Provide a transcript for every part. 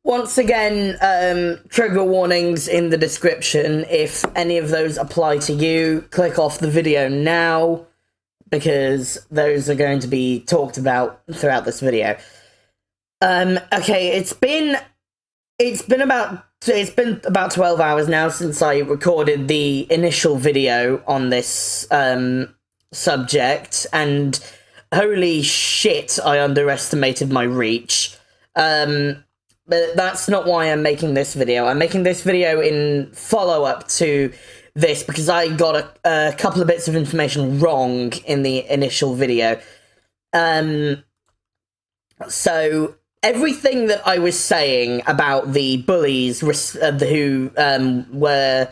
Once again, trigger warnings in the description. If any of those apply to you, click off the video now, because those are going to be talked about throughout this video. Okay, it's been about 12 hours now since I recorded the initial video on this subject, and holy shit, I underestimated my reach. But that's not why I'm making this video. I'm making this video in follow-up to this because I got a couple of bits of information wrong in the initial video. So everything that I was saying about the bullies who were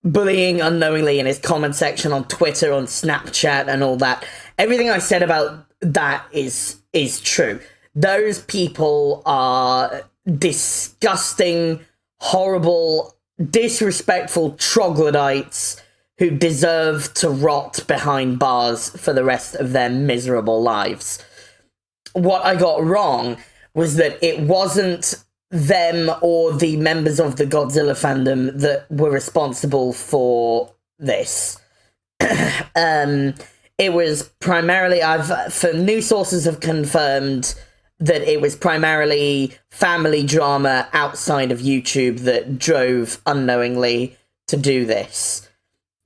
bullying unknowingly in his comment section on Twitter, on Snapchat, and all that, everything I said about that is true. Those people are disgusting, horrible, disrespectful troglodytes who deserve to rot behind bars for the rest of their miserable lives. What I got wrong was that it wasn't them or the members of the Godzilla fandom that were responsible for this. It was primarily, news sources have confirmed that it was primarily family drama outside of YouTube that drove Unknowingly to do this.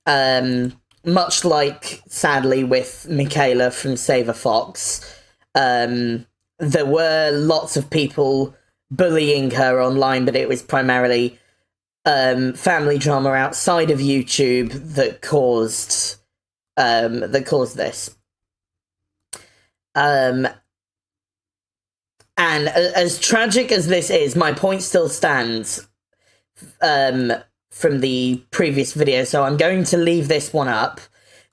Much like, sadly, with Michaela from Save a Fox, there were lots of people bullying her online, but it was primarily family drama outside of YouTube that caused this. And as tragic as this is, my point still stands from the previous video, so I'm going to leave this one up.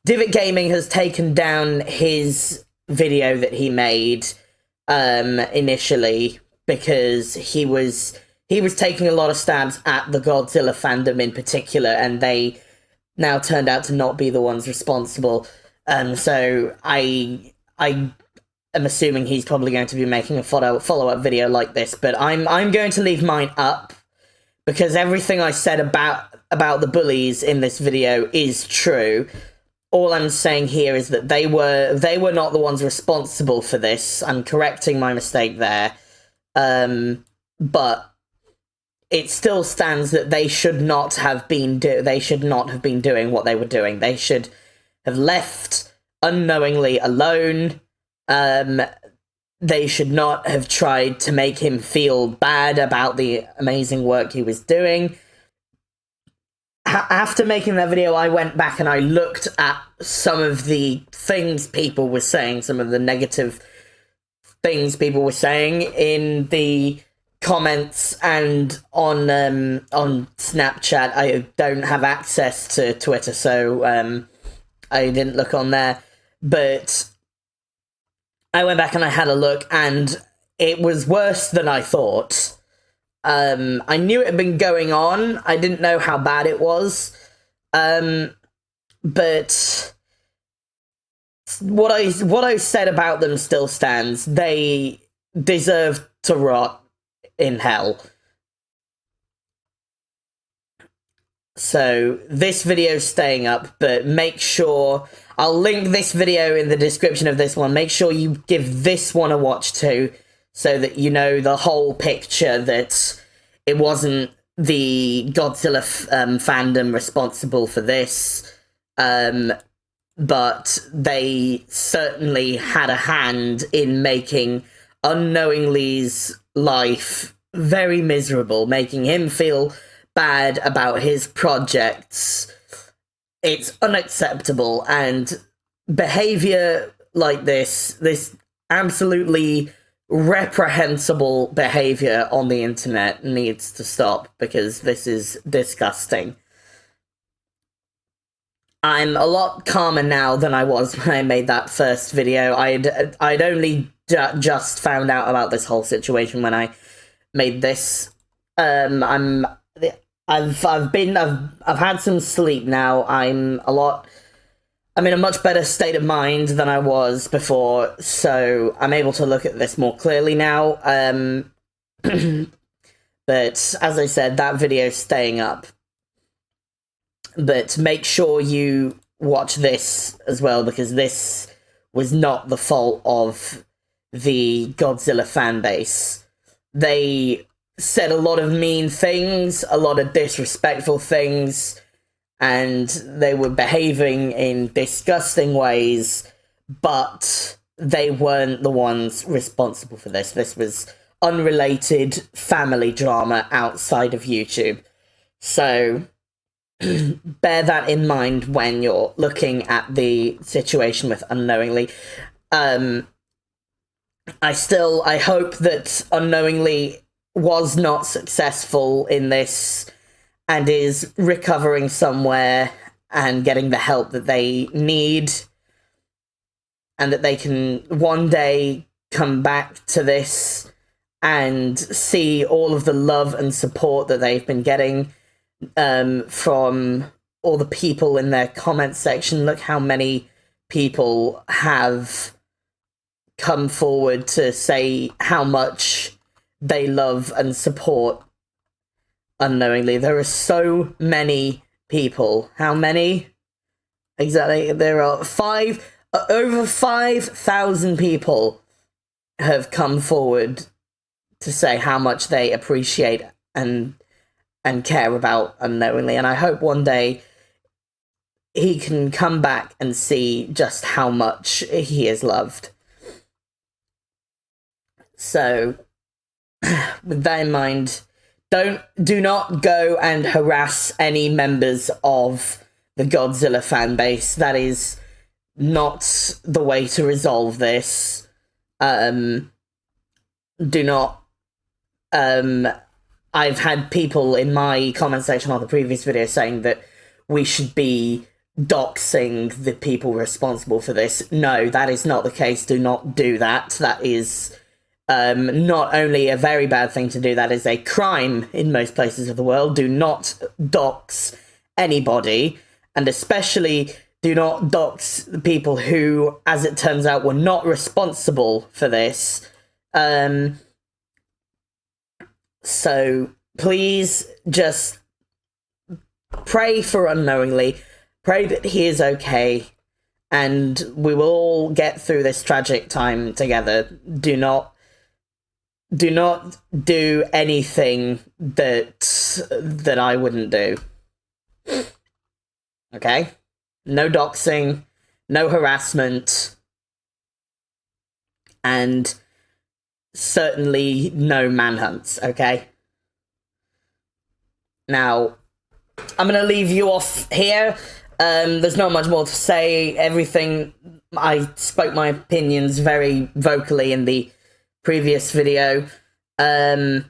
Divot Gaming has taken down his video that he made initially because he was taking a lot of stabs at the Godzilla fandom in particular, and they now turned out to not be the ones responsible. So I'm assuming he's probably going to be making a follow-up video like this, but I'm going to leave mine up because everything I said about the bullies in this video is true. All I'm saying here is that they were not the ones responsible for this. I'm correcting my mistake there. But it still stands that they should not have been doing what they were doing. They should have left Unknowingly alone. They should not have tried to make him feel bad about the amazing work he was doing. After making that video, I went back and I looked at some of the things people were saying, some of the negative things people were saying in the comments and on Snapchat. I don't have access to Twitter, so I didn't look on there. But I went back and I had a look, and it was worse than I thought. I knew it had been going on. I didn't know how bad it was. But what I said about them still stands. They deserve to rot in hell. So this video's staying up, but make sure... I'll link this video in the description of this one. Make sure you give this one a watch too, so that you know the whole picture, that it wasn't the Godzilla fandom responsible for this, but they certainly had a hand in making Unknowingly's life very miserable, making him feel bad about his projects. It's unacceptable, and behavior like this absolutely reprehensible behavior on the internet needs to stop, because this is disgusting. I'm a lot calmer now than I was when I made that first video. I'd only just found out about this whole situation when I made this. I've had some sleep now. I'm in a much better state of mind than I was before, so I'm able to look at this more clearly now. But as I said, that video's staying up. But make sure you watch this as well, because this was not the fault of the Godzilla fanbase. They said a lot of mean things, a lot of disrespectful things, and they were behaving in disgusting ways, but they weren't the ones responsible for this. This was unrelated family drama outside of YouTube. So bear that in mind when you're looking at the situation with Unknowingly. I hope that Unknowingly was not successful in this and is recovering somewhere and getting the help that they need, and that they can one day come back to this and see all of the love and support that they've been getting from all the people in their comment section. Look how many people have come forward to say how much they love and support Unknowingly. There are so many people. How many? Exactly. There are over 5,000 people have come forward to say how much they appreciate and care about Unknowingly, and I hope one day he can come back and see just how much he is loved. So, with that in mind, do not go and harass any members of the Godzilla fanbase. That is not the way to resolve this. Do not. I've had people in my comment section on the previous video saying that we should be doxing the people responsible for this. No, that is not the case. Do not do that. That is not only a very bad thing to do, that is a crime in most places of the world. Do not dox anybody, and especially do not dox the people who, as it turns out, were not responsible for this. So please just pray for Unknowingly. Pray that he is okay, and we will all get through this tragic time together. Do not do anything that I wouldn't do. Okay? No doxing, no harassment, and certainly no manhunts, okay? Now, I'm gonna leave you off here. There's not much more to say. Everything, I spoke my opinions very vocally in the previous video. Now,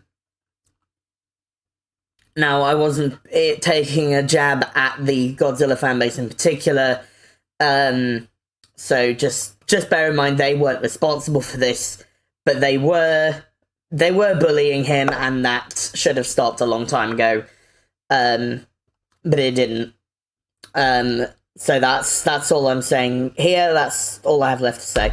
I wasn't taking a jab at the Godzilla fanbase in particular, so just bear in mind they weren't responsible for this, but they were bullying him, and that should have stopped a long time ago, but it didn't. So that's all I'm saying here. That's all I have left to say.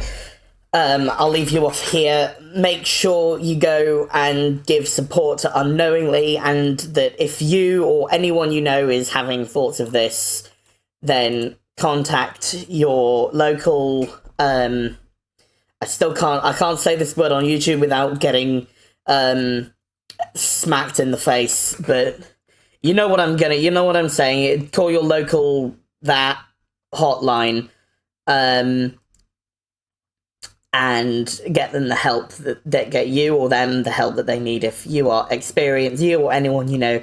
I'll leave you off here. Make sure you go and give support to Unknowingly, and that if you or anyone you know is having thoughts of this, then contact your local, I can't say this word on YouTube without getting, smacked in the face, but you know what I'm saying. Call your local, that hotline, and get them the help that get you or them the help that they need if you or anyone you know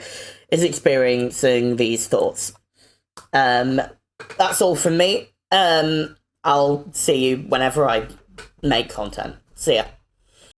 is experiencing these thoughts. That's all from me. I'll see you whenever I make content. See ya.